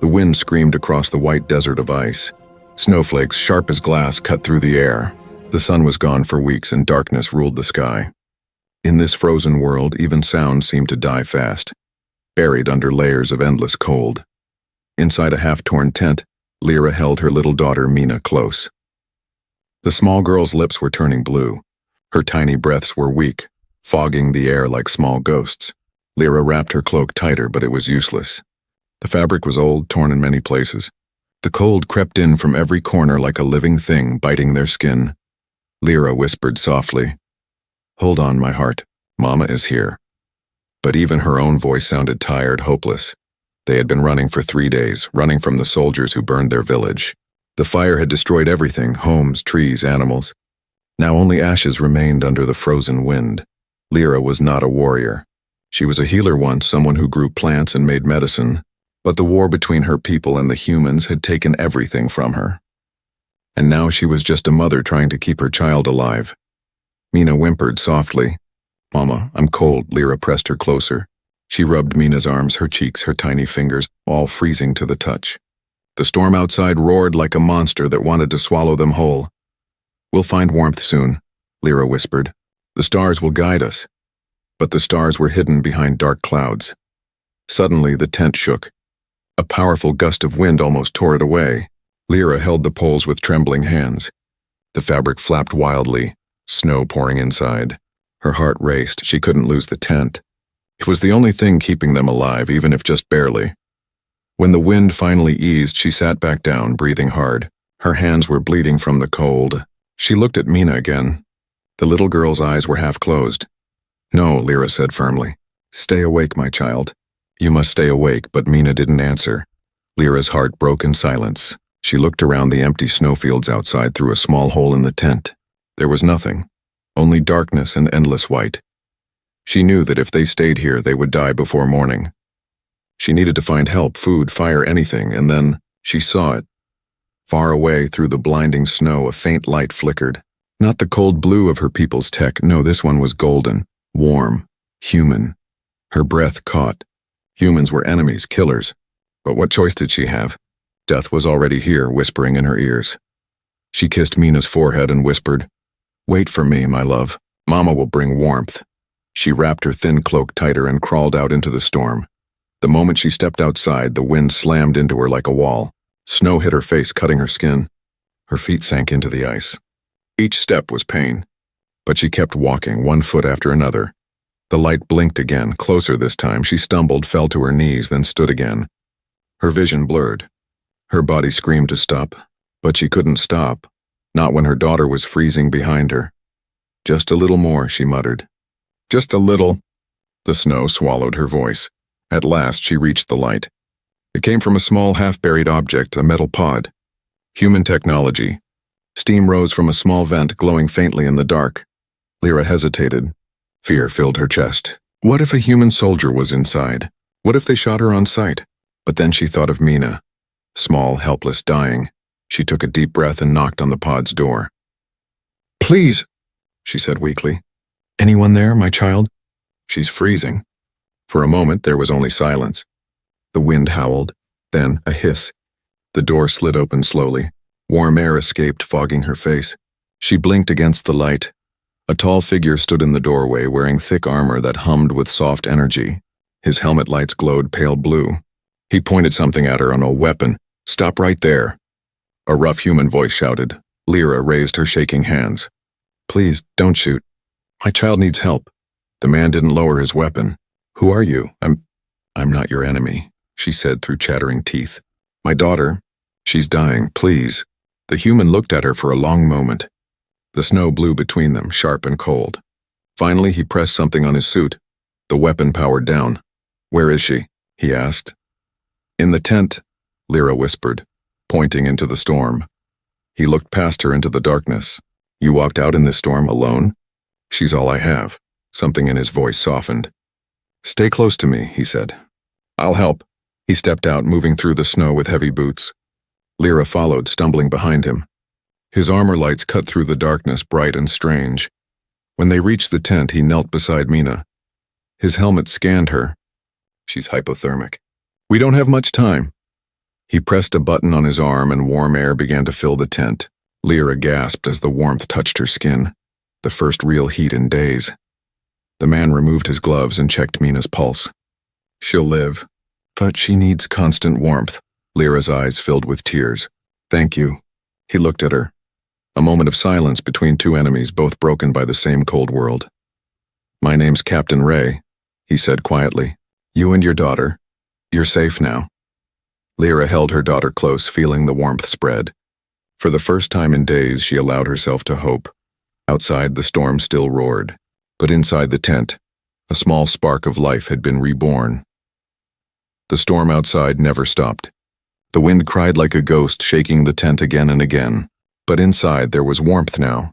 The wind screamed across the white desert of ice. Snowflakes, sharp as glass, cut through the air. The sun was gone for weeks and darkness ruled the sky. In this frozen world, even sound seemed to die fast, buried under layers of endless cold. Inside a half-torn tent, Lyra held her little daughter Mina close. The small girl's lips were turning blue. Her tiny breaths were weak, fogging the air like small ghosts. Lyra wrapped her cloak tighter, but it was useless. The fabric was old, torn in many places. The cold crept in from every corner like a living thing, biting their skin. Lyra whispered softly, "Hold on, my heart. Mama is here." But even her own voice sounded tired, hopeless. They had been running for 3 days, running from the soldiers who burned their village. The fire had destroyed everything, homes, trees, animals. Now only ashes remained under the frozen wind. Lyra was not a warrior. She was a healer once, someone who grew plants and made medicine. But the war between her people and the humans had taken everything from her. And now she was just a mother trying to keep her child alive. Mina whimpered softly. "Mama, I'm cold." Lyra pressed her closer. She rubbed Mina's arms, her cheeks, her tiny fingers, all freezing to the touch. The storm outside roared like a monster that wanted to swallow them whole. "We'll find warmth soon," Lyra whispered. "The stars will guide us." But the stars were hidden behind dark clouds. Suddenly, the tent shook. A powerful gust of wind almost tore it away. Lyra held the poles with trembling hands. The fabric flapped wildly, snow pouring inside. Her heart raced. She couldn't lose the tent. It was the only thing keeping them alive, even if just barely. When the wind finally eased, she sat back down, breathing hard. Her hands were bleeding from the cold. She looked at Mina again. The little girl's eyes were half closed. "No," Lyra said firmly. "Stay awake, my child. You must stay awake," but Mina didn't answer. Lyra's heart broke in silence. She looked around the empty snowfields outside through a small hole in the tent. There was nothing, only darkness and endless white. She knew that if they stayed here, they would die before morning. She needed to find help, food, fire, anything, and then she saw it. Far away through the blinding snow, a faint light flickered. Not the cold blue of her people's tech, no, this one was golden, warm, human. Her breath caught. Humans were enemies, killers. But what choice did she have? Death was already here, whispering in her ears. She kissed Mina's forehead and whispered, "Wait for me, my love. Mama will bring warmth." She wrapped her thin cloak tighter and crawled out into the storm. The moment she stepped outside, the wind slammed into her like a wall. Snow hit her face, cutting her skin. Her feet sank into the ice. Each step was pain. But she kept walking, one foot after another. The light blinked again, closer this time. She stumbled, fell to her knees, then stood again. Her vision blurred. Her body screamed to stop, but she couldn't stop, not when her daughter was freezing behind her. "Just a little more," she muttered. "Just a little." The snow swallowed her voice. At last she reached the light. It came from a small half-buried object, a metal pod. Human technology. Steam rose from a small vent, glowing faintly in the dark. Lyra hesitated. Fear filled her chest. What if a human soldier was inside? What if they shot her on sight? But then she thought of Mina. Small, helpless, dying. She took a deep breath and knocked on the pod's door. "Please," she said weakly. "Anyone there, my child? She's freezing." For a moment, there was only silence. The wind howled, then a hiss. The door slid open slowly. Warm air escaped, fogging her face. She blinked against the light. A tall figure stood in the doorway, wearing thick armor that hummed with soft energy. His helmet lights glowed pale blue. He pointed something at her on a weapon. "Stop right there." A rough human voice shouted. Lyra raised her shaking hands. "Please, don't shoot. My child needs help." The man didn't lower his weapon. "Who are you?" I'm not your enemy," she said through chattering teeth. "My daughter, she's dying, please." The human looked at her for a long moment. The snow blew between them, sharp and cold. Finally, he pressed something on his suit. The weapon powered down. "Where is she?" he asked. "In the tent," Lyra whispered, pointing into the storm. He looked past her into the darkness. "You walked out in this storm alone?" "She's all I have." Something in his voice softened. "Stay close to me," he said. "I'll help." He stepped out, moving through the snow with heavy boots. Lyra followed, stumbling behind him. His armor lights cut through the darkness, bright and strange. When they reached the tent, he knelt beside Mina. His helmet scanned her. "She's hypothermic. We don't have much time." He pressed a button on his arm and warm air began to fill the tent. Lyra gasped as the warmth touched her skin. The first real heat in days. The man removed his gloves and checked Mina's pulse. She'll live, but she needs constant warmth. Lyra's eyes filled with tears. Thank you. He looked at her. A moment of silence between two enemies, both broken by the same cold world. My name's Captain Ray, he said quietly. You and your daughter, you're safe now. Lyra held her daughter close, feeling the warmth spread. For the first time in days, she allowed herself to hope. Outside, the storm still roared, but inside the tent, a small spark of life had been reborn. The storm outside never stopped. The wind cried like a ghost, shaking the tent again and again. But inside there was warmth now,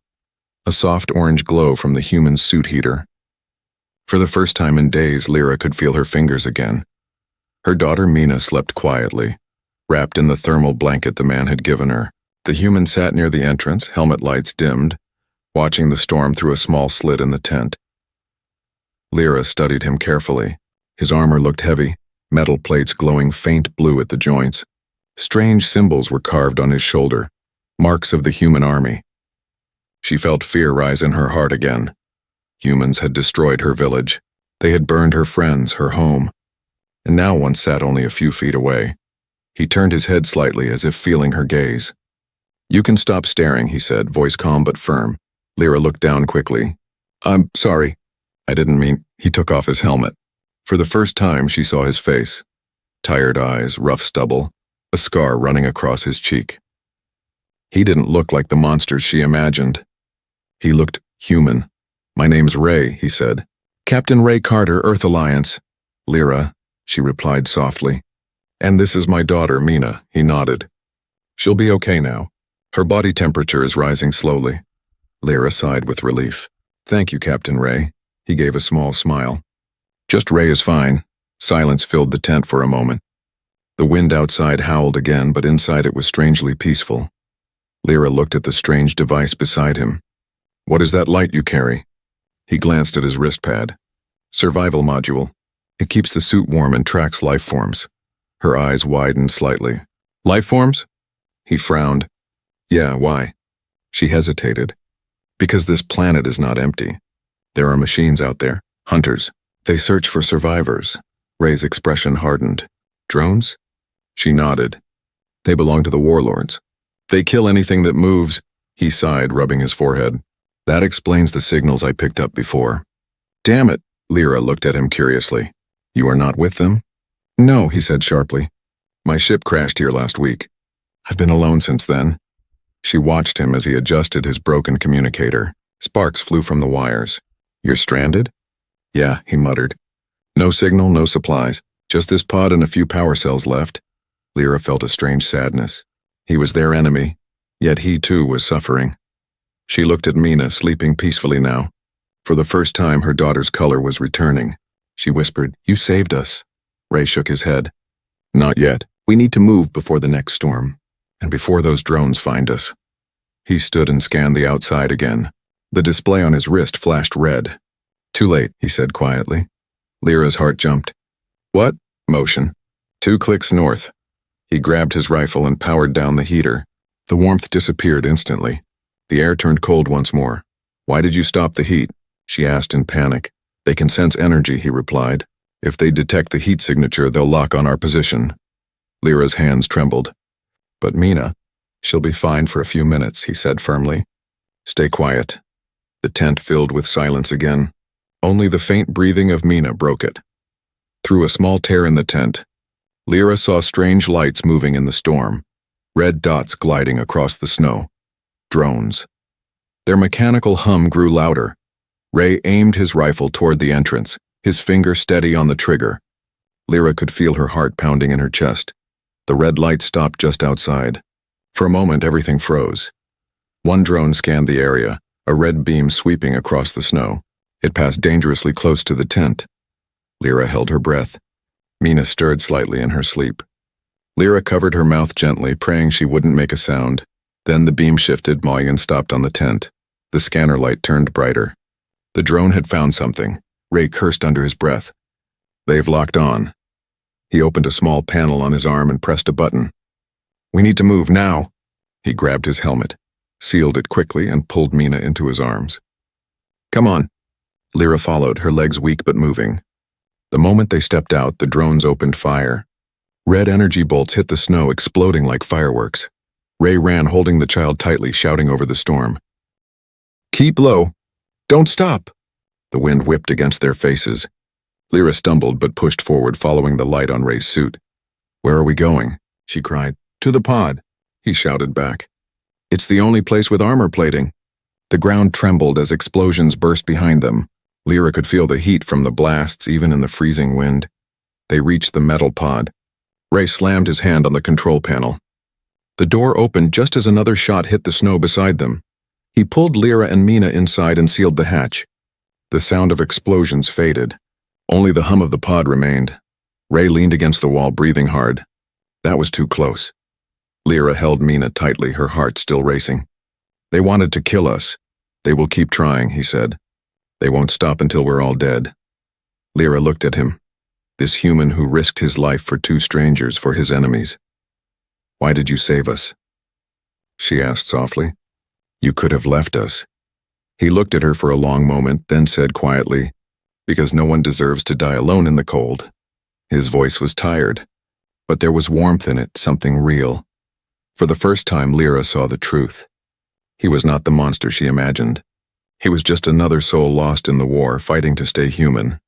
a soft orange glow from the human suit heater. For the first time in days, Lyra could feel her fingers again. Her daughter Mina slept quietly, wrapped in the thermal blanket the man had given her. The human sat near the entrance, helmet lights dimmed, watching the storm through a small slit in the tent. Lyra studied him carefully. His armor looked heavy, metal plates glowing faint blue at the joints. Strange symbols were carved on his shoulder. Marks of the human army. She felt fear rise in her heart again. Humans had destroyed her village. They had burned her friends, her home. And now one sat only a few feet away. He turned his head slightly as if feeling her gaze. You can stop staring, he said, voice calm but firm. Lyra looked down quickly. I'm sorry. I didn't mean. He took off his helmet. For the first time she saw his face. Tired eyes, rough stubble, a scar running across his cheek. He didn't look like the monsters she imagined. He looked human. My name's Ray, he said. Captain Ray Carter, Earth Alliance. Lyra, she replied softly. And this is my daughter, Mina, he nodded. She'll be okay now. Her body temperature is rising slowly. Lyra sighed with relief. Thank you, Captain Ray. He gave a small smile. Just Ray is fine. Silence filled the tent for a moment. The wind outside howled again, but inside it was strangely peaceful. Lyra looked at the strange device beside him. What is that light you carry? He glanced at his wrist pad. Survival module. It keeps the suit warm and tracks life forms. Her eyes widened slightly. Life forms? He frowned. Yeah, why? She hesitated. Because this planet is not empty. There are machines out there, hunters. They search for survivors. Ray's expression hardened. Drones? She nodded. They belong to the warlords. They kill anything that moves, he sighed, rubbing his forehead. That explains the signals I picked up before. Damn it, Lyra looked at him curiously. You are not with them? No, he said sharply. My ship crashed here last week. I've been alone since then. She watched him as he adjusted his broken communicator. Sparks flew from the wires. You're stranded? Yeah, he muttered. No signal, no supplies. Just this pod and a few power cells left. Lyra felt a strange sadness. He was their enemy, yet he too was suffering. She looked at Mina, sleeping peacefully now. For the first time, her daughter's color was returning. She whispered, You saved us. Ray shook his head. Not yet. We need to move before the next storm, and before those drones find us. He stood and scanned the outside again. The display on his wrist flashed red. Too late, he said quietly. Lyra's heart jumped. What? Motion. 2 clicks north. He grabbed his rifle and powered down the heater. The warmth disappeared instantly. The air turned cold once more. Why did you stop the heat? She asked in panic. They can sense energy, he replied. If they detect the heat signature, they'll lock on our position. Lyra's hands trembled. But Mina, she'll be fine for a few minutes, he said firmly. Stay quiet. The tent filled with silence again. Only the faint breathing of Mina broke it. Through a small tear in the tent, Lyra saw strange lights moving in the storm, red dots gliding across the snow. Drones. Their mechanical hum grew louder. Ray aimed his rifle toward the entrance, his finger steady on the trigger. Lyra could feel her heart pounding in her chest. The red light stopped just outside. For a moment, everything froze. One drone scanned the area, a red beam sweeping across the snow. It passed dangerously close to the tent. Lyra held her breath. Mina stirred slightly in her sleep. Lyra covered her mouth gently, praying she wouldn't make a sound. Then the beam shifted, and stopped on the tent. The scanner light turned brighter. The drone had found something. Ray cursed under his breath. They've locked on. He opened a small panel on his arm and pressed a button. We need to move now. He grabbed his helmet, sealed it quickly, and pulled Mina into his arms. Come on. Lyra followed, her legs weak but moving. The moment they stepped out, the drones opened fire. Red energy bolts hit the snow, exploding like fireworks. Ray ran, holding the child tightly, shouting over the storm. Keep low. Don't stop. The wind whipped against their faces. Lyra stumbled but pushed forward, following the light on Ray's suit. Where are we going? She cried. To the pod, he shouted back. It's the only place with armor plating. The ground trembled as explosions burst behind them. Lyra could feel the heat from the blasts even in the freezing wind. They reached the metal pod. Ray slammed his hand on the control panel. The door opened just as another shot hit the snow beside them. He pulled Lyra and Mina inside and sealed the hatch. The sound of explosions faded. Only the hum of the pod remained. Ray leaned against the wall, breathing hard. That was too close. Lyra held Mina tightly, her heart still racing. They wanted to kill us. They will keep trying, he said. They won't stop until we're all dead. Lyra looked at him. This human who risked his life for two strangers, for his enemies. Why did you save us? She asked softly. You could have left us. He looked at her for a long moment, then said quietly, because no one deserves to die alone in the cold. His voice was tired, but there was warmth in it, something real. For the first time, Lyra saw the truth. He was not the monster she imagined. He was just another soul lost in the war, fighting to stay human.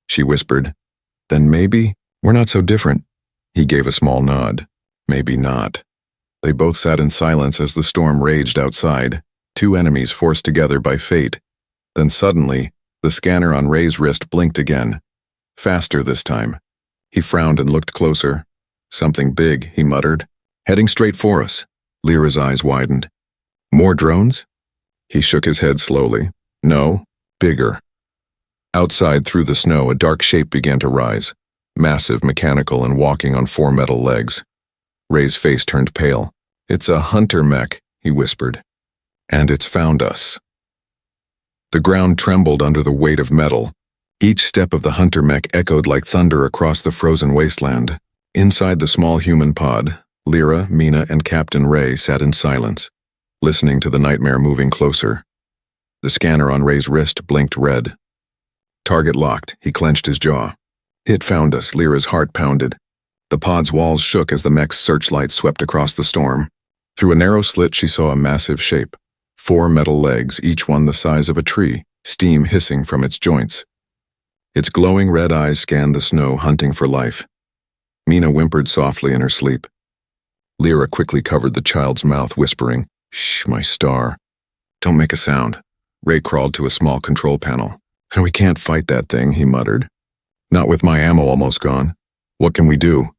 She whispered, Then maybe we're not so different. He gave a small nod. Maybe not. They both sat in silence as the storm raged outside, two enemies forced together by fate. Then suddenly, the scanner on Ray's wrist blinked again. Faster this time. He frowned and looked closer. Something big, he muttered. Heading straight for us. Lyra's eyes widened. More drones? He shook his head slowly. No, bigger. Outside, through the snow, a dark shape began to rise. Massive, mechanical, and walking on four metal legs. Ray's face turned pale. It's a hunter mech, he whispered. And it's found us. The ground trembled under the weight of metal. Each step of the hunter mech echoed like thunder across the frozen wasteland. Inside the small human pod, Lyra, Mina, and Captain Ray sat in silence, listening to the nightmare moving closer. The scanner on Ray's wrist blinked red. Target locked, he clenched his jaw. It found us, Lyra's heart pounded. The pod's walls shook as the mech's searchlight swept across the storm. Through a narrow slit she saw a massive shape. Four metal legs, each one the size of a tree, steam hissing from its joints. Its glowing red eyes scanned the snow, hunting for life. Mina whimpered softly in her sleep. Lyra quickly covered the child's mouth, whispering, Shh, my star. Don't make a sound. Ray crawled to a small control panel. We can't fight that thing, he muttered. Not with my ammo almost gone. What can we do?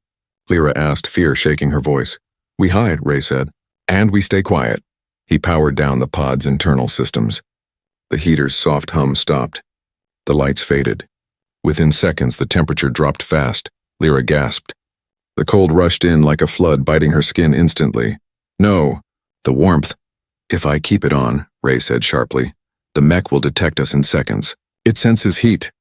Lyra asked, fear shaking her voice. We hide, Ray said. And we stay quiet. He powered down the pod's internal systems. The heater's soft hum stopped. The lights faded. Within seconds, the temperature dropped fast. Lyra gasped. The cold rushed in like a flood, biting her skin instantly. No, the warmth. If I keep it on, Ray said sharply, the mech will detect us in seconds. It senses heat.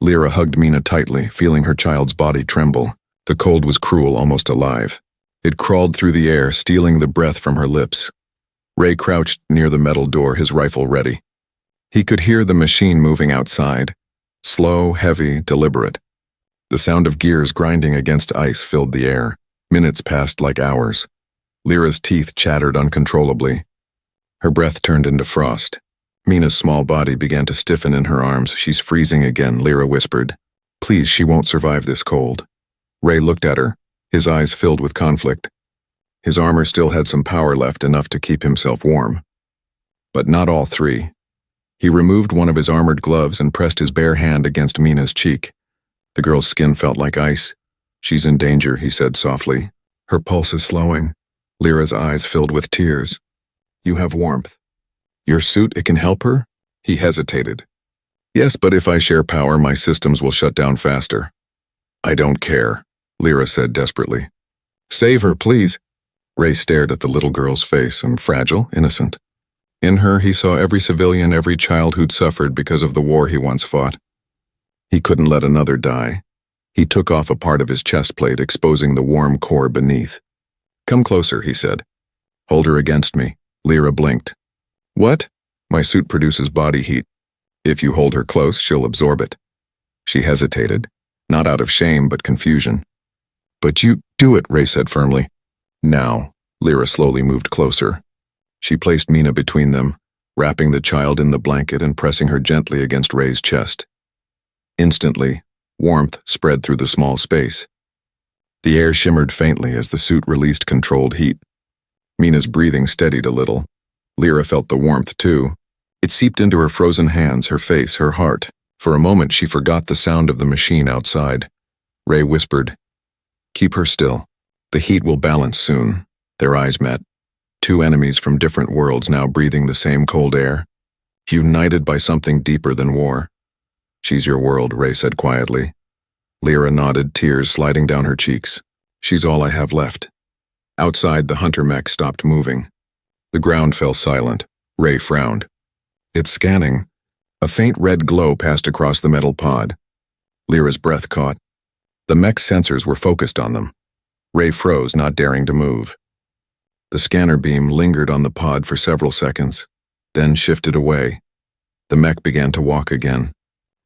Lyra hugged Mina tightly, feeling her child's body tremble. The cold was cruel, almost alive. It crawled through the air, stealing the breath from her lips. Ray crouched near the metal door, his rifle ready. He could hear the machine moving outside. Slow, heavy, deliberate. The sound of gears grinding against ice filled the air. Minutes passed like hours. Lyra's teeth chattered uncontrollably. Her breath turned into frost. Mina's small body began to stiffen in her arms. She's freezing again, Lyra whispered. Please, she won't survive this cold. Ray looked at her, his eyes filled with conflict. His armor still had some power left, enough to keep himself warm. But not all three. He removed one of his armored gloves and pressed his bare hand against Mina's cheek. The girl's skin felt like ice. She's in danger, he said softly. Her pulse is slowing. Lyra's eyes filled with tears. You have warmth. Your suit, it can help her? He hesitated. Yes, but if I share power, my systems will shut down faster. I don't care, Lyra said desperately. Save her, please. Ray stared at the little girl's face, and fragile, innocent. In her, he saw every civilian, every child who'd suffered because of the war he once fought. He couldn't let another die. He took off a part of his chest plate, exposing the warm core beneath. Come closer, he said. Hold her against me. Lyra blinked. What? My suit produces body heat. If you hold her close, she'll absorb it. She hesitated, not out of shame but confusion. But you do it, Ray said firmly. Now. Lyra slowly moved closer. She placed Mina between them, wrapping the child in the blanket and pressing her gently against Ray's chest. Instantly, warmth spread through the small space. The air shimmered faintly as the suit released controlled heat. Mina's breathing steadied a little. Lyra felt the warmth too. It seeped into her frozen hands, her face, her heart. For a moment she forgot the sound of the machine outside. Ray whispered, "Keep her still. The heat will balance soon." Their eyes met. Two enemies from different worlds now breathing the same cold air, united by something deeper than war. She's your world, Ray said quietly. Lyra nodded, tears sliding down her cheeks. She's all I have left. Outside, the hunter mech stopped moving. The ground fell silent. Ray frowned. It's scanning. A faint red glow passed across the metal pod. Lyra's breath caught. The mech's sensors were focused on them. Ray froze, not daring to move. The scanner beam lingered on the pod for several seconds, then shifted away. The mech began to walk again.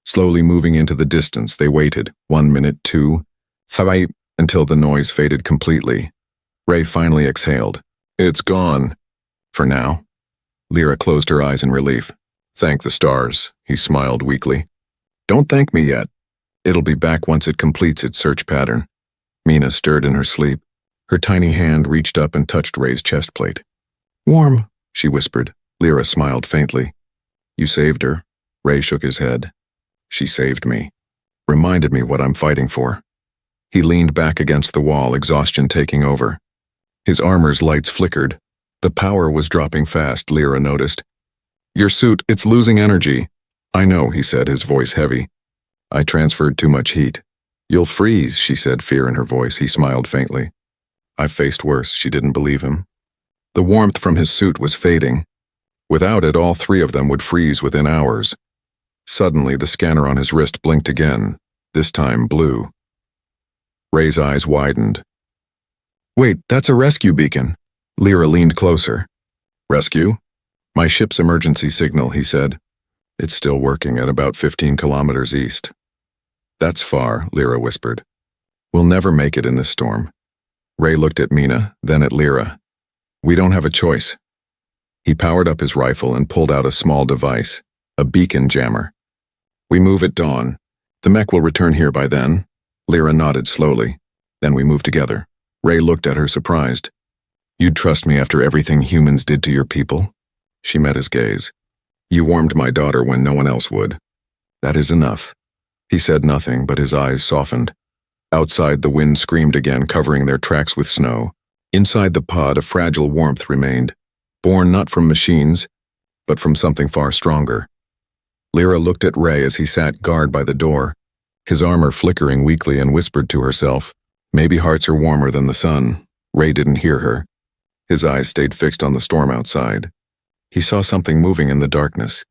Slowly moving into the distance, they waited, 1 minute, 2, 3, until the noise faded completely. Ray finally exhaled. It's gone. For now. Lyra closed her eyes in relief. Thank the stars, he smiled weakly. Don't thank me yet. It'll be back once it completes its search pattern. Mina stirred in her sleep. Her tiny hand reached up and touched Ray's chest plate. Warm, she whispered. Lyra smiled faintly. You saved her. Ray shook his head. She saved me. Reminded me what I'm fighting for. He leaned back against the wall, exhaustion taking over. His armor's lights flickered. The power was dropping fast, Lyra noticed. Your suit, it's losing energy. I know, he said, his voice heavy. I transferred too much heat. You'll freeze, she said, fear in her voice. He smiled faintly. I've faced worse, she didn't believe him. The warmth from his suit was fading. Without it, all three of them would freeze within hours. Suddenly, the scanner on his wrist blinked again, this time blue. Ray's eyes widened. Wait, that's a rescue beacon. Lyra leaned closer. Rescue? My ship's emergency signal, he said. It's still working at about 15 kilometers east. That's far, Lyra whispered. We'll never make it in this storm. Ray looked at Mina, then at Lyra. We don't have a choice. He powered up his rifle and pulled out a small device, a beacon jammer. We move at dawn. The mech will return here by then. Lyra nodded slowly. Then we move together. Ray looked at her surprised. You'd trust me after everything humans did to your people? She met his gaze. You warmed my daughter when no one else would. That is enough. He said nothing, but his eyes softened. Outside, the wind screamed again, covering their tracks with snow. Inside the pod, a fragile warmth remained, born not from machines, but from something far stronger. Lyra looked at Ray as he sat guard by the door, his armor flickering weakly, and whispered to herself, Maybe hearts are warmer than the sun. Ray didn't hear her. His eyes stayed fixed on the storm outside. He saw something moving in the darkness.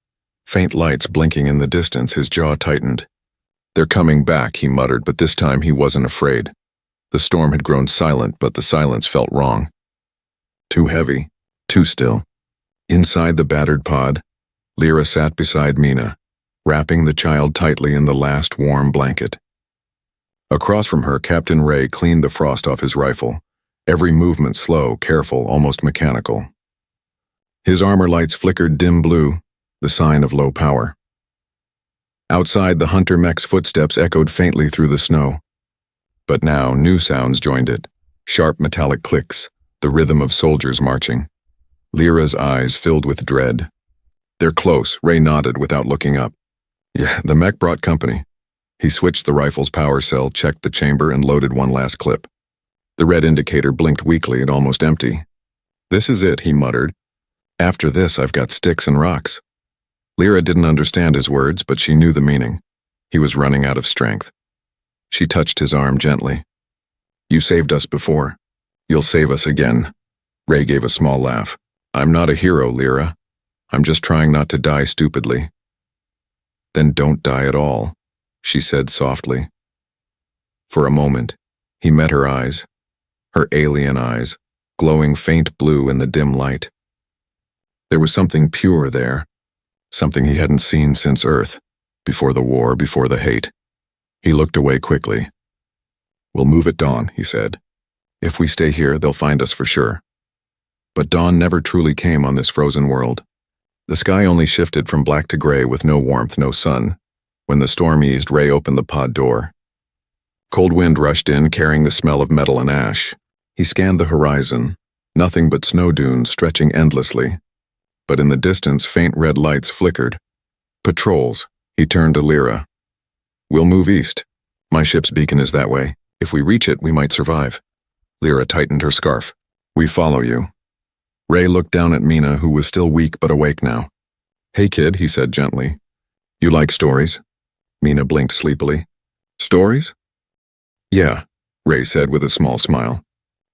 Faint lights blinking in the distance, his jaw tightened. They're coming back, he muttered, but this time he wasn't afraid. The storm had grown silent, but the silence felt wrong. Too heavy, too still. Inside the battered pod, Lyra sat beside Mina, wrapping the child tightly in the last warm blanket. Across from her, Captain Ray cleaned the frost off his rifle, every movement slow, careful, almost mechanical. His armor lights flickered dim blue, the sign of low power. Outside, the hunter mech's footsteps echoed faintly through the snow. But now, new sounds joined it. Sharp metallic clicks, the rhythm of soldiers marching. Lyra's eyes filled with dread. They're close, Ray nodded without looking up. Yeah, the mech brought company. He switched the rifle's power cell, checked the chamber, and loaded one last clip. The red indicator blinked weakly and almost empty. This is it, he muttered. After this, I've got sticks and rocks. Lyra didn't understand his words, but she knew the meaning. He was running out of strength. She touched his arm gently. You saved us before. You'll save us again. Ray gave a small laugh. I'm not a hero, Lyra. I'm just trying not to die stupidly. Then don't die at all, she said softly. For a moment, he met her eyes, her alien eyes, glowing faint blue in the dim light. There was something pure there, something he hadn't seen since Earth, before the war, before the hate. He looked away quickly. "We'll move at dawn," he said. "If we stay here, they'll find us for sure." But dawn never truly came on this frozen world. The sky only shifted from black to gray with no warmth, no sun. When the storm eased, Ray opened the pod door. Cold wind rushed in, carrying the smell of metal and ash. He scanned the horizon, nothing but snow dunes stretching endlessly. But in the distance, faint red lights flickered. Patrols. He turned to Lyra. "We'll move east. My ship's beacon is that way. If we reach it, we might survive." Lyra tightened her scarf. "We follow you." Ray looked down at Mina, who was still weak but awake now. "Hey kid," he said gently. "You like stories?" Mina blinked sleepily. "Stories?" "Yeah," Ray said with a small smile.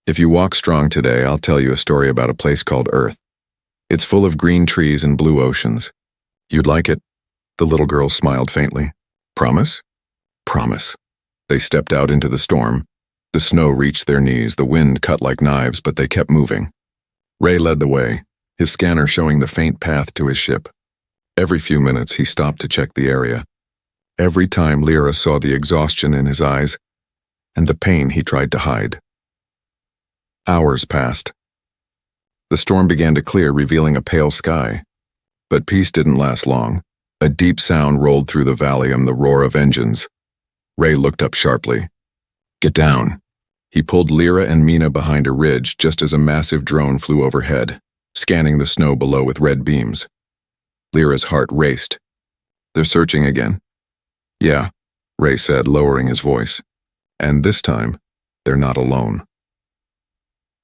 "If you walk strong today, I'll tell you a story about a place called Earth. It's full of green trees and blue oceans. You'd like it?" The little girl smiled faintly. "Promise?" "Promise." They stepped out into the storm. The snow reached their knees, the wind cut like knives, but they kept moving. Ray led the way, his scanner showing the faint path to his ship. Every few minutes he stopped to check the area. Every time Lyra saw the exhaustion in his eyes and the pain he tried to hide. Hours passed. The storm began to clear, revealing a pale sky. But peace didn't last long. A deep sound rolled through the valley and the roar of engines. Ray looked up sharply. "Get down." He pulled Lyra and Mina behind a ridge just as a massive drone flew overhead, scanning the snow below with red beams. Lyra's heart raced. "They're searching again." "Yeah," Ray said, lowering his voice. "And this time, they're not alone."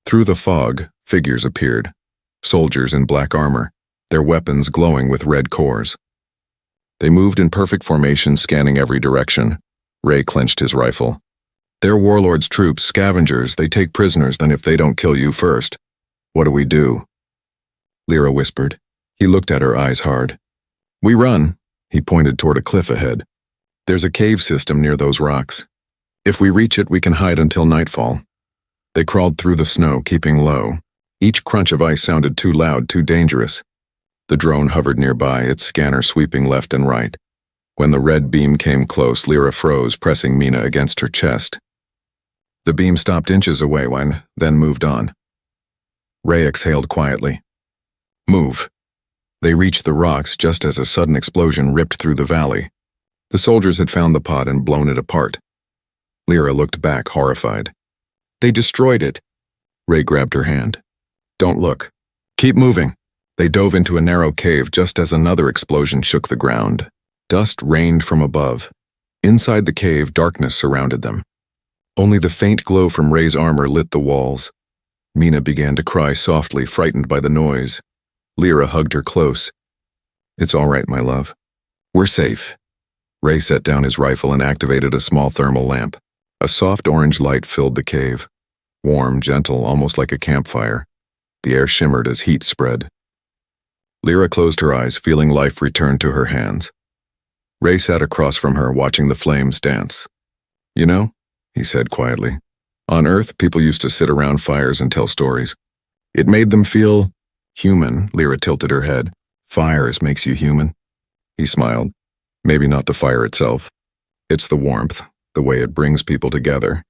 Through the fog, figures appeared. Soldiers in black armor, their weapons glowing with red cores. They moved in perfect formation, scanning every direction. Ray clenched his rifle. "They're Warlord's troops, scavengers. They take prisoners, then if they don't kill you first. What do we do?" Lyra whispered. He looked at her, eyes hard. "We run." He pointed toward a cliff ahead. "There's a cave system near those rocks. If we reach it, we can hide until nightfall." They crawled through the snow, keeping low. Each crunch of ice sounded too loud, too dangerous. The drone hovered nearby, its scanner sweeping left and right. When the red beam came close, Lyra froze, pressing Mina against her chest. The beam stopped inches away then moved on. Ray exhaled quietly. "Move." They reached the rocks just as a sudden explosion ripped through the valley. The soldiers had found the pod and blown it apart. Lyra looked back, horrified. "They destroyed it." Ray grabbed her hand. "Don't look. Keep moving." They dove into a narrow cave just as another explosion shook the ground. Dust rained from above. Inside the cave, darkness surrounded them. Only the faint glow from Ray's armor lit the walls. Mina began to cry softly, frightened by the noise. Lyra hugged her close. "It's all right, my love. We're safe." Ray set down his rifle and activated a small thermal lamp. A soft orange light filled the cave. Warm, gentle, almost like a campfire. The air shimmered as heat spread. Lyra closed her eyes, feeling life return to her hands. Ray sat across from her, watching the flames dance. "You know," he said quietly, "on Earth, people used to sit around fires and tell stories. It made them feel human." Lyra tilted her head. "Fires makes you human." He smiled. "Maybe not the fire itself. It's the warmth, the way it brings people together.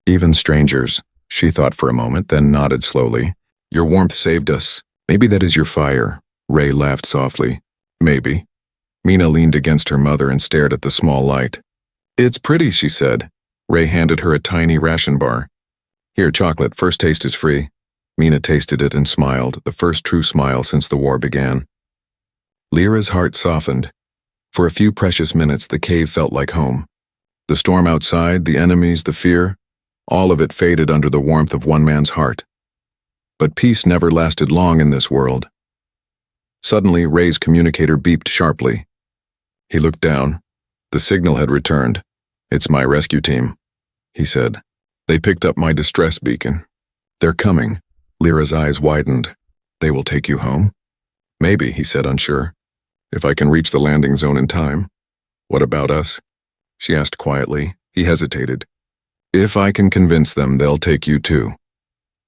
Even strangers." She thought for a moment, then nodded slowly. "Your warmth saved us. Maybe that is your fire." Ray laughed softly. "Maybe." Mina leaned against her mother and stared at the small light. "It's pretty," she said. Ray handed her a tiny ration bar. "Here, chocolate, first taste is free." Mina tasted it and smiled, the first true smile since the war began. Lyra's heart softened. For a few precious minutes, the cave felt like home. The storm outside, the enemies, the fear, all of it faded under the warmth of one man's heart. But peace never lasted long in this world. Suddenly, Ray's communicator beeped sharply. He looked down. The signal had returned. "It's my rescue team," he said. "They picked up my distress beacon. They're coming." Lyra's eyes widened. "They will take you home?" "Maybe," he said, unsure. "If I can reach the landing zone in time." "What about us?" she asked quietly. He hesitated. "If I can convince them, they'll take you too."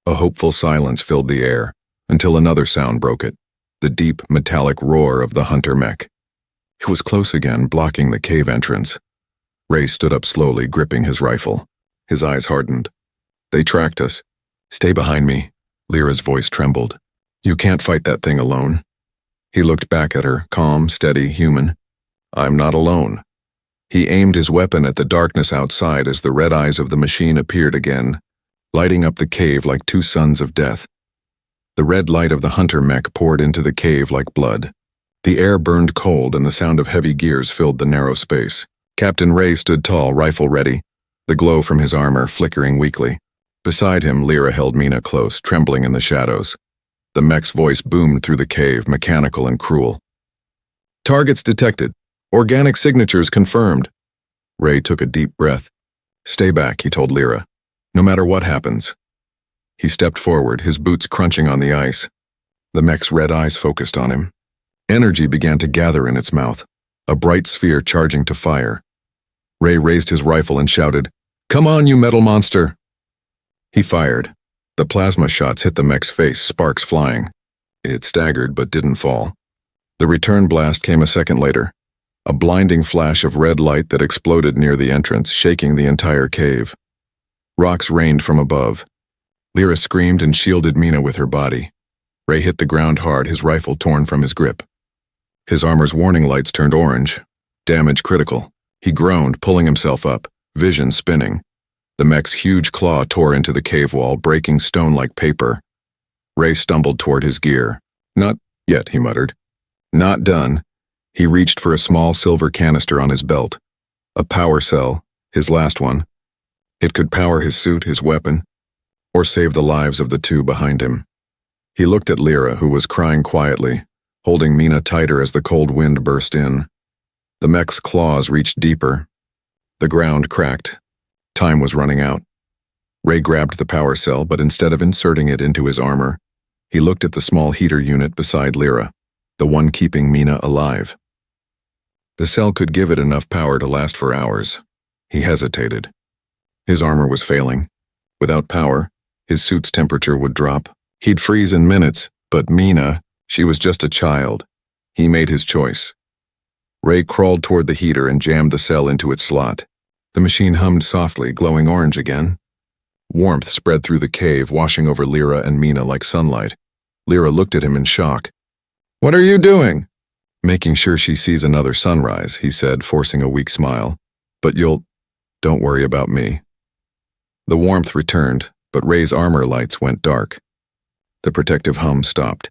A hopeful silence filled the air, until another sound broke it, the deep, metallic roar of the hunter mech. It was close again, blocking the cave entrance. Ray stood up slowly, gripping his rifle. His eyes hardened. They tracked us. Stay behind me. Lyra's voice trembled. You can't fight that thing alone. He looked back at her, calm, steady, human. I'm not alone. He aimed his weapon at the darkness outside as the red eyes of the machine appeared again, lighting up the cave like two suns of death. The red light of the hunter mech poured into the cave like blood. The air burned cold and the sound of heavy gears filled the narrow space. Captain Ray stood tall, rifle ready, the glow from his armor flickering weakly. Beside him, Lyra held Mina close, trembling in the shadows. The mech's voice boomed through the cave, mechanical and cruel. Targets detected. Organic signatures confirmed. Ray took a deep breath. Stay back, he told Lyra. No matter what happens. He stepped forward, his boots crunching on the ice. The mech's red eyes focused on him. Energy began to gather in its mouth, a bright sphere charging to fire. Ray raised his rifle and shouted, Come on, you metal monster! He fired. The plasma shots hit the mech's face, sparks flying. It staggered but didn't fall. The return blast came a second later, a blinding flash of red light that exploded near the entrance, shaking the entire cave. Rocks rained from above. Lyra screamed and shielded Mina with her body. Ray hit the ground hard, his rifle torn from his grip. His armor's warning lights turned orange. Damage critical. He groaned, pulling himself up, vision spinning. The mech's huge claw tore into the cave wall, breaking stone like paper. Ray stumbled toward his gear. Not yet, he muttered. Not done. He reached for a small silver canister on his belt. A power cell, his last one. It could power his suit, his weapon, or save the lives of the two behind him. He looked at Lyra, who was crying quietly, holding Mina tighter as the cold wind burst in. The mech's claws reached deeper. The ground cracked. Time was running out. Ray grabbed the power cell, but instead of inserting it into his armor, he looked at the small heater unit beside Lyra, the one keeping Mina alive. The cell could give it enough power to last for hours. He hesitated. His armor was failing. Without power, his suit's temperature would drop. He'd freeze in minutes, but Mina, she was just a child. He made his choice. Ray crawled toward the heater and jammed the cell into its slot. The machine hummed softly, glowing orange again. Warmth spread through the cave, washing over Lyra and Mina like sunlight. Lyra looked at him in shock. What are you doing? Making sure she sees another sunrise, he said, forcing a weak smile. But don't worry about me. The warmth returned, but Ray's armor lights went dark. The protective hum stopped.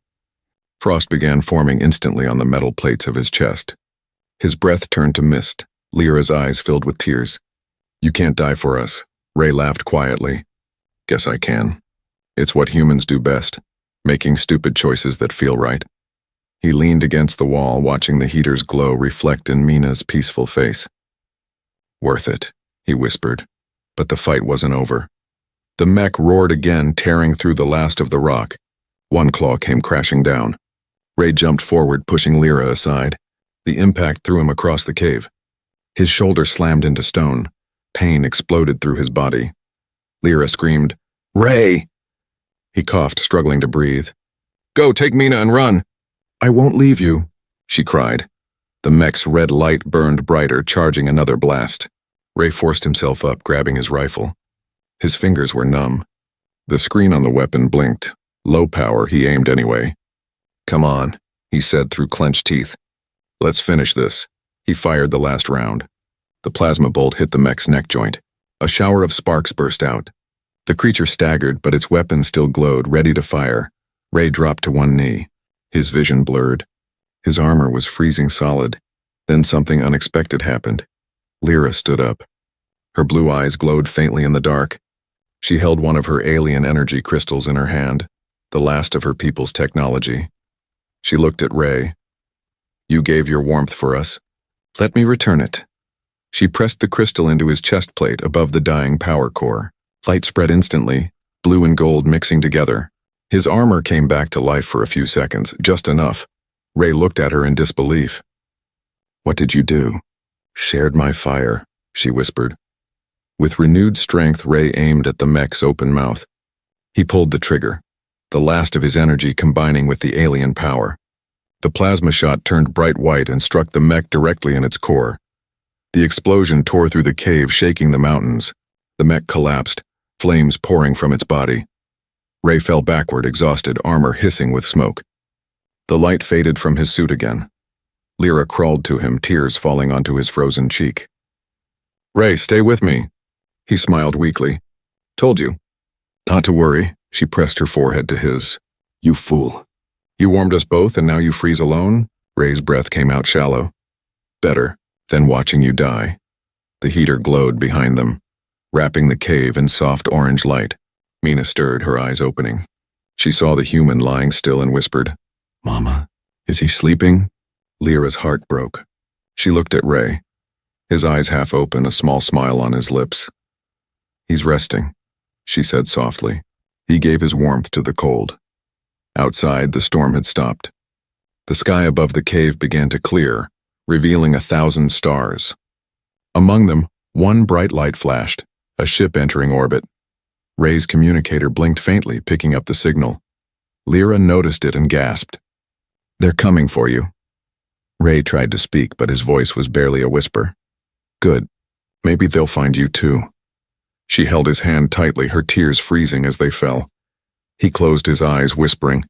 Frost began forming instantly on the metal plates of his chest. His breath turned to mist. Lyra's eyes filled with tears. You can't die for us, Ray laughed quietly. Guess I can. It's what humans do best, making stupid choices that feel right. He leaned against the wall, watching the heater's glow reflect in Mina's peaceful face. Worth it, he whispered, but the fight wasn't over. The mech roared again, tearing through the last of the rock. One claw came crashing down. Ray jumped forward, pushing Lyra aside. The impact threw him across the cave. His shoulder slammed into stone. Pain exploded through his body. Lyra screamed, Ray! He coughed, struggling to breathe. Go, take Mina and run! I won't leave you, she cried. The mech's red light burned brighter, charging another blast. Ray forced himself up, grabbing his rifle. His fingers were numb. The screen on the weapon blinked. Low power, he aimed anyway. Come on, he said through clenched teeth. Let's finish this. He fired the last round. The plasma bolt hit the mech's neck joint. A shower of sparks burst out. The creature staggered, but its weapon still glowed, ready to fire. Ray dropped to one knee. His vision blurred. His armor was freezing solid. Then something unexpected happened. Lyra stood up. Her blue eyes glowed faintly in the dark. She held one of her alien energy crystals in her hand, the last of her people's technology. She looked at Ray. You gave your warmth for us. Let me return it. She pressed the crystal into his chest plate above the dying power core. Light spread instantly, blue and gold mixing together. His armor came back to life for a few seconds, just enough. Ray looked at her in disbelief. What did you do? Shared my fire, she whispered. With renewed strength, Ray aimed at the mech's open mouth. He pulled the trigger, the last of his energy combining with the alien power. The plasma shot turned bright white and struck the mech directly in its core. The explosion tore through the cave, shaking the mountains. The mech collapsed, flames pouring from its body. Ray fell backward, exhausted, armor hissing with smoke. The light faded from his suit again. Lyra crawled to him, tears falling onto his frozen cheek. "Ray, stay with me." He smiled weakly. "Told you." "Not to worry." She pressed her forehead to his. "You fool. You warmed us both and now you freeze alone?" Ray's breath came out shallow. "Better than watching you die." The heater glowed behind them, wrapping the cave in soft orange light. Mina stirred, her eyes opening. She saw the human lying still and whispered, "Mama, is he sleeping?" Lyra's heart broke. She looked at Ray, his eyes half open, a small smile on his lips. "He's resting," she said softly. He gave his warmth to the cold. Outside, the storm had stopped. The sky above the cave began to clear, revealing 1,000 stars. Among them, one bright light flashed, a ship entering orbit. Ray's communicator blinked faintly, picking up the signal. Lyra noticed it and gasped. "They're coming for you." Ray tried to speak, but his voice was barely a whisper. "Good. Maybe they'll find you too." She held his hand tightly, her tears freezing as they fell. He closed his eyes, whispering,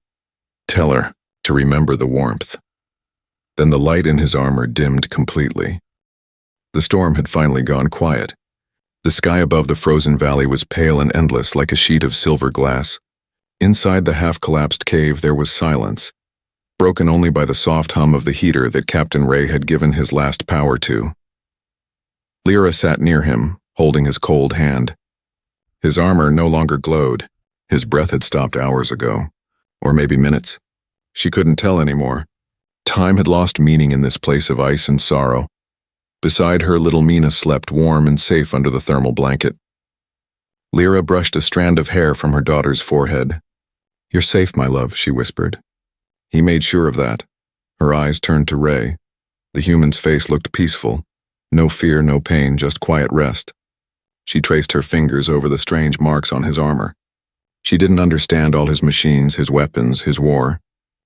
"Tell her to remember the warmth." Then the light in his armor dimmed completely. The storm had finally gone quiet. The sky above the frozen valley was pale and endless, like a sheet of silver glass. Inside the half-collapsed cave there was silence, broken only by the soft hum of the heater that Captain Ray had given his last power to. Lyra sat near him, holding his cold hand. His armor no longer glowed. His breath had stopped hours ago, or maybe minutes. She couldn't tell anymore. Time had lost meaning in this place of ice and sorrow. Beside her, little Mina slept warm and safe under the thermal blanket. Lyra brushed a strand of hair from her daughter's forehead. "You're safe, my love," she whispered. He made sure of that. Her eyes turned to Ray. The human's face looked peaceful. No fear, no pain, just quiet rest. She traced her fingers over the strange marks on his armor. She didn't understand all his machines, his weapons, his war.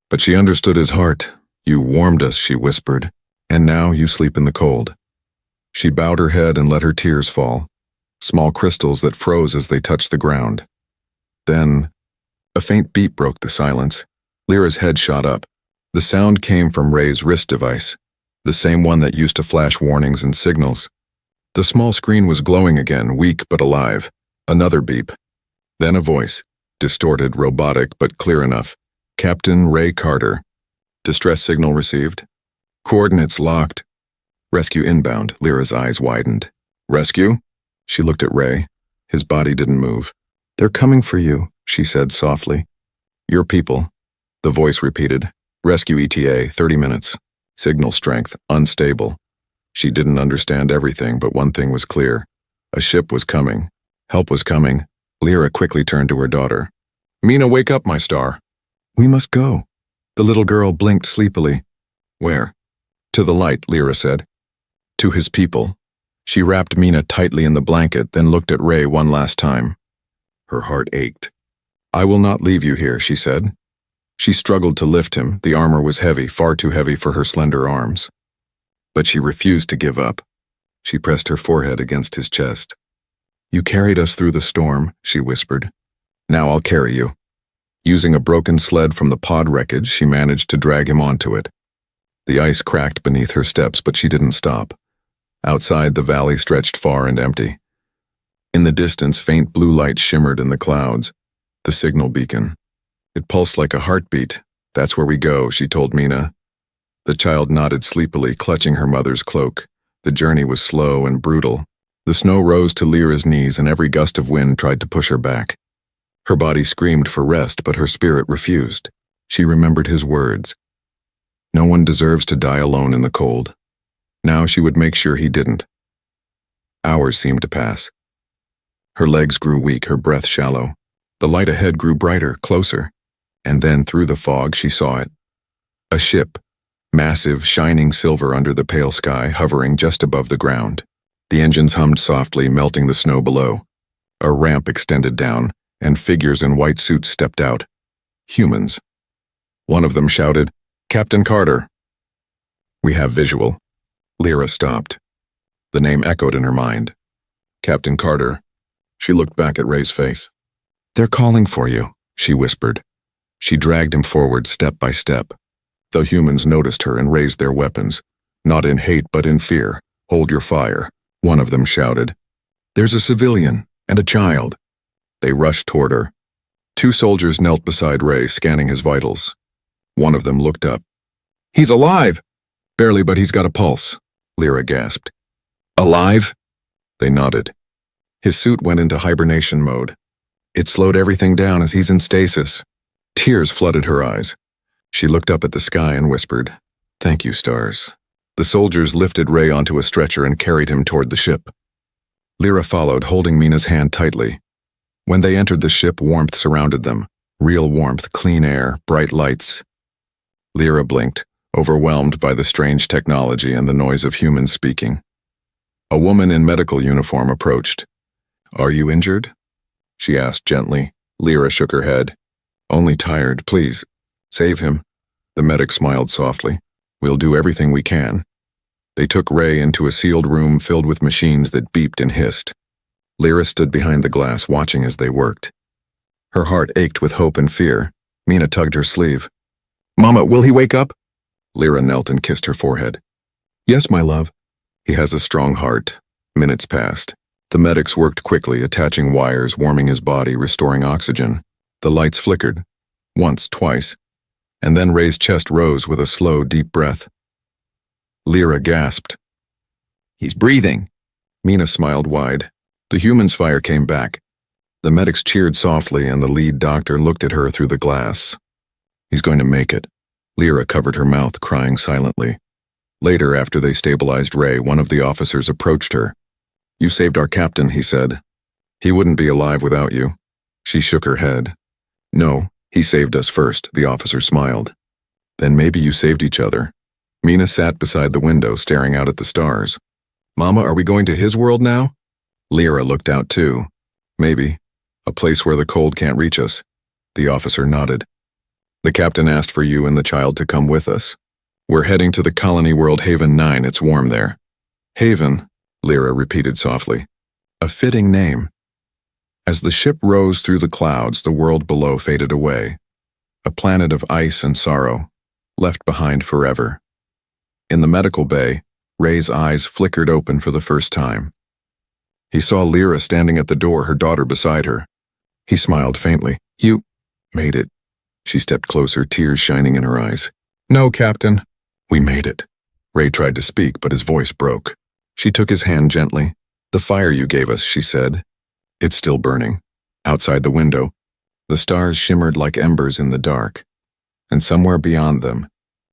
But she understood his heart. "You warmed us," she whispered, "and now you sleep in the cold." She bowed her head and let her tears fall, small crystals that froze as they touched the ground. Then, a faint beep broke the silence. Lyra's head shot up. The sound came from Ray's wrist device, the same one that used to flash warnings and signals. The small screen was glowing again, weak but alive. Another beep. Then a voice, distorted, robotic, but clear enough. "Captain Ray Carter. Distress signal received. Coordinates locked. Rescue inbound." Lyra's eyes widened. "Rescue?" She looked at Ray. His body didn't move. "They're coming for you," she said softly. "Your people." The voice repeated. "Rescue ETA, 30 minutes. Signal strength, unstable." She didn't understand everything, but one thing was clear. A ship was coming. Help was coming. Lyra quickly turned to her daughter. "Mina, wake up, my star." "We must go." The little girl blinked sleepily. "Where?" "To the light," Lyra said. "To his people." She wrapped Mina tightly in the blanket, then looked at Ray one last time. Her heart ached. "I will not leave you here," she said. She struggled to lift him. The armor was heavy, far too heavy for her slender arms. But she refused to give up. She pressed her forehead against his chest. "You carried us through the storm," she whispered. "Now I'll carry you." Using a broken sled from the pod wreckage, she managed to drag him onto it. The ice cracked beneath her steps, but she didn't stop. Outside, the valley stretched far and empty. In the distance, faint blue light shimmered in the clouds. The signal beacon. It pulsed like a heartbeat. "That's where we go," she told Mina. The child nodded sleepily, clutching her mother's cloak. The journey was slow and brutal. The snow rose to Lyra's knees, and every gust of wind tried to push her back. Her body screamed for rest, but her spirit refused. She remembered his words. No one deserves to die alone in the cold. Now she would make sure he didn't. Hours seemed to pass. Her legs grew weak, her breath shallow. The light ahead grew brighter, closer. And then, through the fog, she saw it. A ship, massive, shining silver under the pale sky, hovering just above the ground. The engines hummed softly, melting the snow below. A ramp extended down, and figures in white suits stepped out. Humans. One of them shouted, "Captain Carter." "We have visual." Lyra stopped. The name echoed in her mind. Captain Carter. She looked back at Ray's face. "They're calling for you," she whispered. She dragged him forward step by step. The humans noticed her and raised their weapons, not in hate but in fear. "Hold your fire," one of them shouted. "There's a civilian and a child." They rushed toward her. 2 soldiers knelt beside Ray, scanning his vitals. One of them looked up. "He's alive!" "Barely, but he's got a pulse," Lyra gasped. "Alive?" They nodded. His suit went into hibernation mode. It slowed everything down as he's in stasis. Tears flooded her eyes. She looked up at the sky and whispered, "Thank you, stars." The soldiers lifted Ray onto a stretcher and carried him toward the ship. Lyra followed, holding Mina's hand tightly. When they entered the ship, warmth surrounded them. Real warmth, clean air, bright lights. Lyra blinked, overwhelmed by the strange technology and the noise of humans speaking. A woman in medical uniform approached. "Are you injured?" she asked gently. Lyra shook her head. "Only tired, please. Save him." The medic smiled softly. "We'll do everything we can." They took Ray into a sealed room filled with machines that beeped and hissed. Lyra stood behind the glass, watching as they worked. Her heart ached with hope and fear. Mina tugged her sleeve. "Mama, will he wake up?" Lyra knelt and kissed her forehead. "Yes, my love. He has a strong heart." Minutes passed. The medics worked quickly, attaching wires, warming his body, restoring oxygen. The lights flickered. Once, twice. And then Ray's chest rose with a slow, deep breath. Lyra gasped. "He's breathing." Mina smiled wide. The human's fire came back. The medics cheered softly, and the lead doctor looked at her through the glass. "He's going to make it." Lyra covered her mouth, crying silently. Later, after they stabilized Ray, one of the officers approached her. "You saved our captain," he said. "He wouldn't be alive without you." She shook her head. "No, he saved us first," the officer smiled. "Then maybe you saved each other." Mina sat beside the window, staring out at the stars. "Mama, are we going to his world now?" Lyra looked out too. "Maybe. A place where the cold can't reach us." The officer nodded. "The captain asked for you and the child to come with us. We're heading to the colony world Haven 9. It's warm there." "Haven," Lyra repeated softly. "A fitting name." As the ship rose through the clouds, the world below faded away. A planet of ice and sorrow, left behind forever. In the medical bay, Ray's eyes flickered open for the first time. He saw Lyra standing at the door, her daughter beside her. He smiled faintly. "You made it." She stepped closer, tears shining in her eyes. "No, Captain." "We made it." Ray tried to speak, but his voice broke. She took his hand gently. "The fire you gave us," she said. "It's still burning." Outside the window, the stars shimmered like embers in the dark. And somewhere beyond them,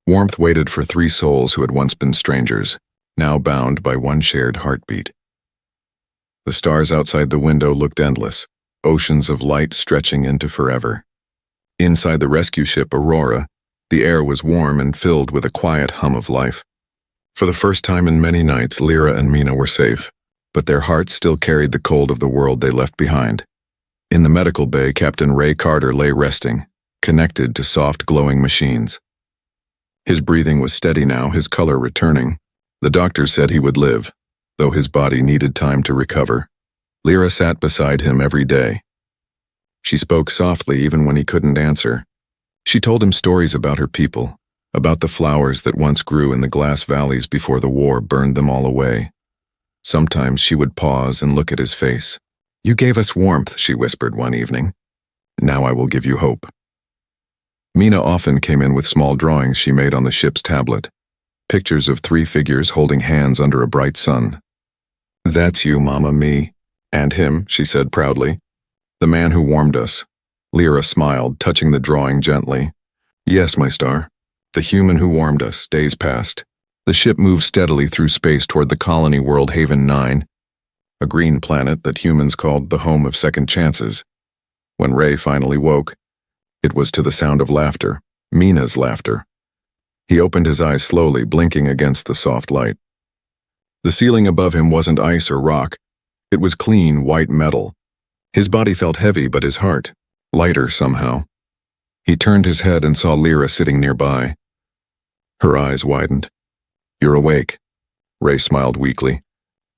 warmth waited for 3 souls who had once been strangers, now bound by one shared heartbeat. The stars outside the window looked endless, oceans of light stretching into forever. Inside the rescue ship Aurora, the air was warm and filled with a quiet hum of life. For the first time in many nights, Lyra and Mina were safe, but their hearts still carried the cold of the world they left behind. In the medical bay, Captain Ray Carter lay resting, connected to soft, glowing machines. His breathing was steady now, his color returning. The doctors said he would live, though his body needed time to recover. Lyra sat beside him every day. She spoke softly even when he couldn't answer. She told him stories about her people, about the flowers that once grew in the glass valleys before the war burned them all away. Sometimes she would pause and look at his face. "You gave us warmth," she whispered one evening. "Now I will give you hope." Mina often came in with small drawings she made on the ship's tablet. Pictures of 3 figures holding hands under a bright sun. "That's you, Mama, me, and him," she said proudly. "The man who warmed us." Lyra smiled, touching the drawing gently. "Yes, my star. The human who warmed us." Days passed. The ship moved steadily through space toward the colony world Haven 9, a green planet that humans called the home of second chances. When Ray finally woke, it was to the sound of laughter, Mina's laughter. He opened his eyes slowly, blinking against the soft light. The ceiling above him wasn't ice or rock. It was clean, white metal. His body felt heavy, but his heart, lighter somehow. He turned his head and saw Lyra sitting nearby. Her eyes widened. "You're awake." Ray smiled weakly.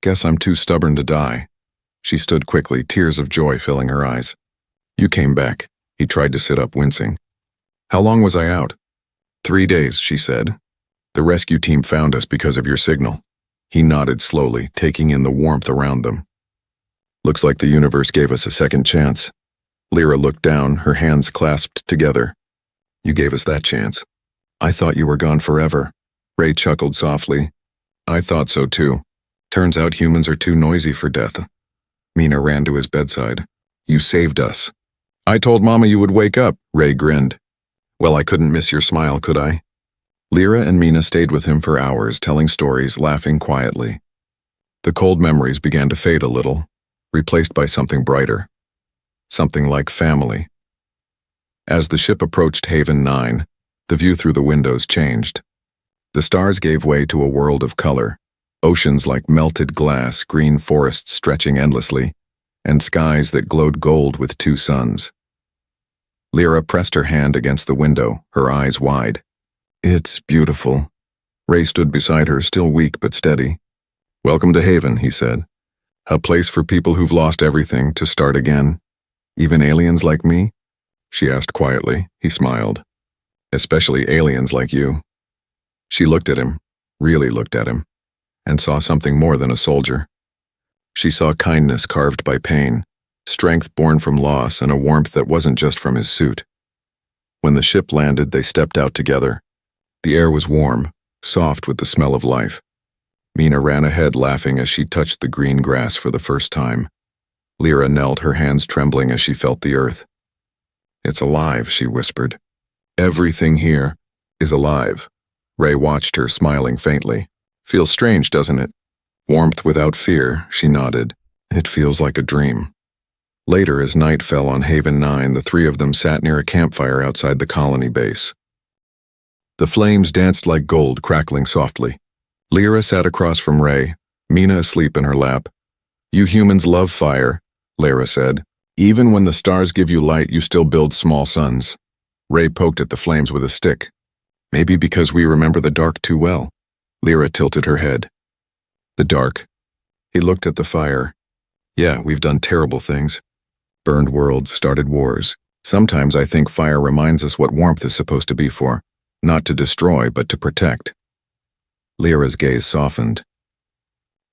"Guess I'm too stubborn to die." She stood quickly, tears of joy filling her eyes. "You came back." He tried to sit up, wincing. "How long was I out?" 3 days, she said. "The rescue team found us because of your signal." He nodded slowly, taking in the warmth around them. "Looks like the universe gave us a second chance." Lyra looked down, her hands clasped together. "You gave us that chance. I thought you were gone forever." Ray chuckled softly. "I thought so too. Turns out humans are too noisy for death." Mina ran to his bedside. "You saved us." "I told Mama you would wake up," Ray grinned. "Well, I couldn't miss your smile, could I?" Lyra and Mina stayed with him for hours, telling stories, laughing quietly. The cold memories began to fade a little, replaced by something brighter. Something like family. As the ship approached Haven 9, the view through the windows changed. The stars gave way to a world of color, oceans like melted glass, green forests stretching endlessly, and skies that glowed gold with 2 suns. Lyra pressed her hand against the window, her eyes wide. "It's beautiful." Ray stood beside her, still weak but steady. "Welcome to Haven," he said. "A place for people who've lost everything to start again. Even aliens like me?" she asked quietly. He smiled. "Especially aliens like you." She looked at him, really looked at him, and saw something more than a soldier. She saw kindness carved by pain, strength born from loss, and a warmth that wasn't just from his suit. When the ship landed, they stepped out together. The air was warm, soft with the smell of life. Mina ran ahead laughing as she touched the green grass for the first time. Lyra knelt, her hands trembling as she felt the earth. "It's alive," she whispered. "Everything here is alive." Ray watched her, smiling faintly. "Feels strange, doesn't it?" "Warmth without fear," she nodded. "It feels like a dream." Later, as night fell on Haven 9, the 3 of them sat near a campfire outside the colony base. The flames danced like gold, crackling softly. Lyra sat across from Ray, Mina asleep in her lap. "You humans love fire," Lyra said. "Even when the stars give you light, you still build small suns." Ray poked at the flames with a stick. "Maybe because we remember the dark too well." Lyra tilted her head. "The dark." He looked at the fire. "Yeah, we've done terrible things. Burned worlds, started wars. Sometimes I think fire reminds us what warmth is supposed to be for. Not to destroy, but to protect." Lyra's gaze softened.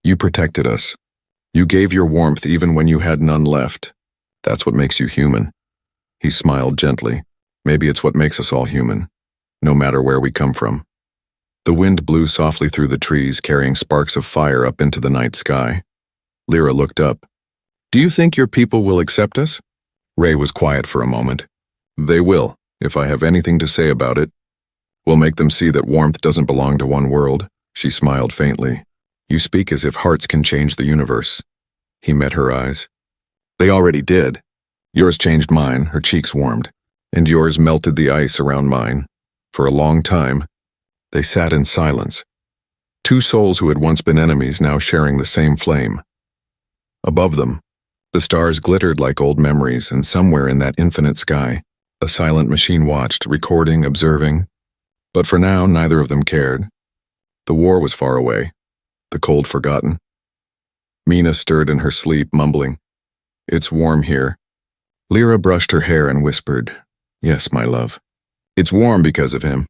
"You protected us. You gave your warmth even when you had none left. That's what makes you human." He smiled gently. "Maybe it's what makes us all human, no matter where we come from." The wind blew softly through the trees, carrying sparks of fire up into the night sky. Lyra looked up. "Do you think your people will accept us?" Ray was quiet for a moment. "They will, if I have anything to say about it. We'll make them see that warmth doesn't belong to one world." She smiled faintly. "You speak as if hearts can change the universe." He met her eyes. "They already did. Yours changed mine," her cheeks warmed, "and yours melted the ice around mine. For a long time." They sat in silence. 2 souls who had once been enemies now sharing the same flame. Above them, the stars glittered like old memories, and somewhere in that infinite sky, a silent machine watched, recording, observing. But for now, neither of them cared. The war was far away, the cold forgotten. Mina stirred in her sleep, mumbling, "It's warm here." Lyra brushed her hair and whispered, "Yes, my love. It's warm because of him."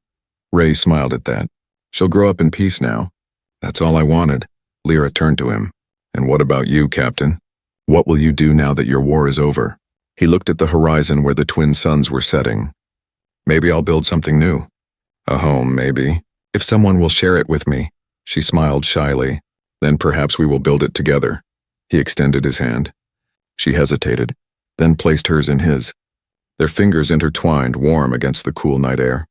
Ray smiled at that. "She'll grow up in peace now." "That's all I wanted." Lyra turned to him. "And what about you, Captain? What will you do now that your war is over?" He looked at the horizon where the twin suns were setting. "Maybe I'll build something new. A home, maybe. If someone will share it with me." She smiled shyly. "Then perhaps we will build it together." He extended his hand. She hesitated, then placed hers in his. Their fingers intertwined, warm against the cool night air.